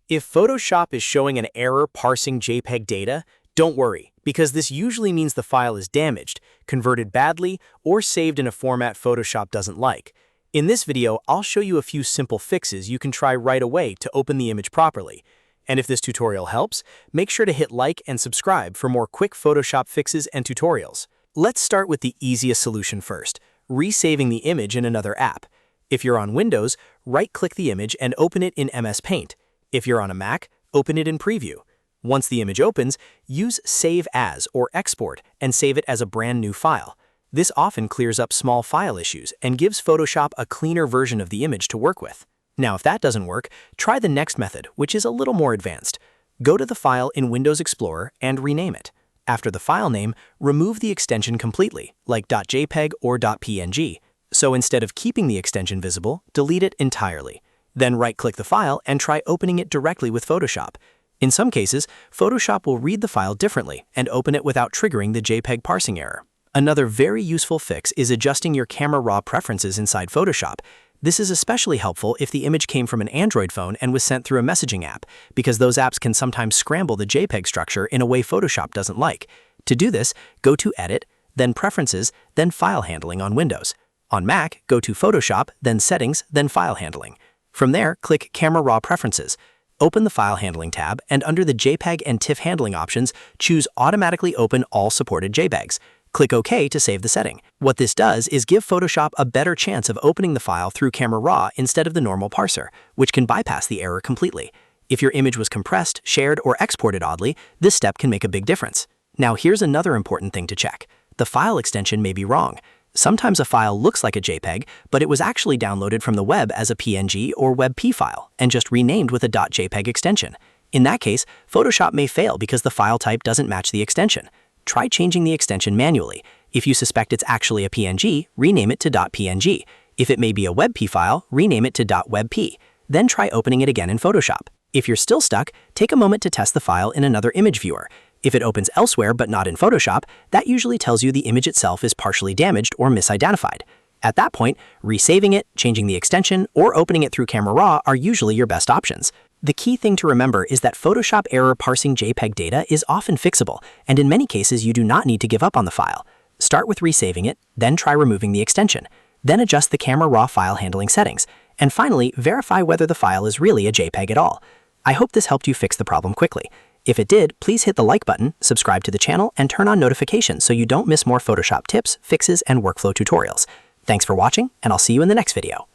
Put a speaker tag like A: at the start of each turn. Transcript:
A: If Photoshop is showing an error parsing JPEG data, don't worry, because this usually means the file is damaged, converted badly, or saved in a format Photoshop doesn't like. In this video, I'll show you a few simple fixes you can try right away to open the image properly. And if this tutorial helps, make sure to hit like and subscribe for more quick Photoshop fixes and tutorials. Let's start with the easiest solution first, resaving the image in another app. If you're on Windows, right-click the image and open it in MS Paint. If you're on a Mac, open it in Preview. Once the image opens, use Save As or Export and save it as a brand new file. This often clears up small file issues and gives Photoshop a cleaner version of the image to work with. Now, if that doesn't work, try the next method, which is a little more advanced. Go to the file in Windows Explorer and rename it. After the file name, remove the extension completely, like .jpeg or .png. So instead of keeping the extension visible, delete it entirely. Then right-click the file and try opening it directly with Photoshop. In some cases, Photoshop will read the file differently and open it without triggering the JPEG parsing error. Another very useful fix is adjusting your camera raw preferences inside Photoshop. This is especially helpful if the image came from an Android phone and was sent through a messaging app, because those apps can sometimes scramble the JPEG structure in a way Photoshop doesn't like. To do this, go to Edit, then Preferences, then File Handling on Windows. On Mac, go to Photoshop, then Settings, then File Handling. From there, click Camera Raw Preferences. Open the File Handling tab, and under the JPEG and TIFF handling options, choose Automatically Open All Supported JPEGs. Click OK to save the setting. What this does is give Photoshop a better chance of opening the file through Camera Raw instead of the normal parser, which can bypass the error completely. If your image was compressed, shared, or exported oddly, this step can make a big difference. Now here's another important thing to check. The file extension may be wrong. Sometimes a file looks like a JPEG, but it was actually downloaded from the web as a PNG or WebP file and just renamed with a .jpeg extension. In that case, Photoshop may fail because the file type doesn't match the extension. Try changing the extension manually. If you suspect it's actually a PNG, rename it to .png. If it may be a WebP file, rename it to .webp. Then try opening it again in Photoshop. If you're still stuck, take a moment to test the file in another image viewer. If it opens elsewhere but not in Photoshop, that usually tells you the image itself is partially damaged or misidentified. At that point, resaving it, changing the extension, or opening it through Camera Raw are usually your best options. The key thing to remember is that Photoshop error parsing JPEG data is often fixable, and in many cases you do not need to give up on the file. Start with resaving it, then try removing the extension. Then adjust the Camera Raw file handling settings. And finally, verify whether the file is really a JPEG at all. I hope this helped you fix the problem quickly. If it did, please hit the like button, subscribe to the channel, and turn on notifications so you don't miss more Photoshop tips, fixes, and workflow tutorials. Thanks for watching, and I'll see you in the next video.